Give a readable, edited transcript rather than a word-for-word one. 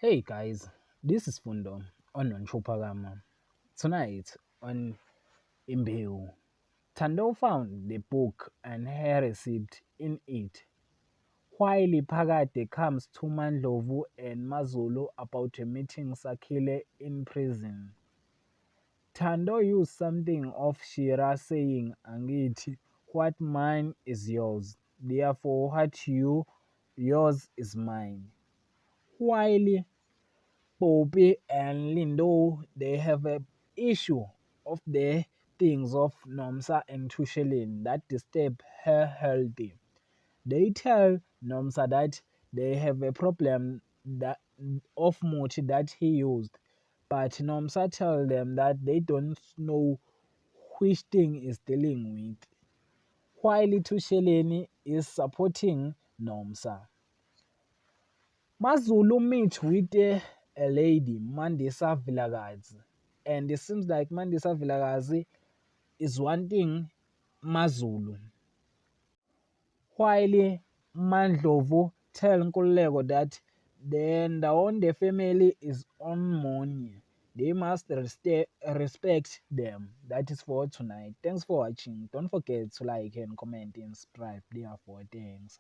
Hey guys, this is Fundo on Nonchopagama. Tonight on Imbewu, Tando found the book and her receipt in it. While Phakade comes to Mandlovu and Mazulu about a meeting Sakile in prison. Tando used something of Shira saying, Angiti, what mine is yours, therefore yours is mine. While Poppy and Lindo, they have a issue of the things of Nomsa and Tushelin that disturb her health. They tell Nomsa that they have a problem that of much that he used, but Nomsa tell them that they don't know which thing is dealing with, while Tusheleni is supporting Nomsa. Mazulu meet with a lady, Mandisa Vilagazi, and it seems like Mandisa Vilagazi is wanting Mazulu. While Mandlovu tell Nkulego that the family is on money. They must respect them. That is for tonight. Thanks for watching. Don't forget to like and comment and subscribe. Therefore, thanks.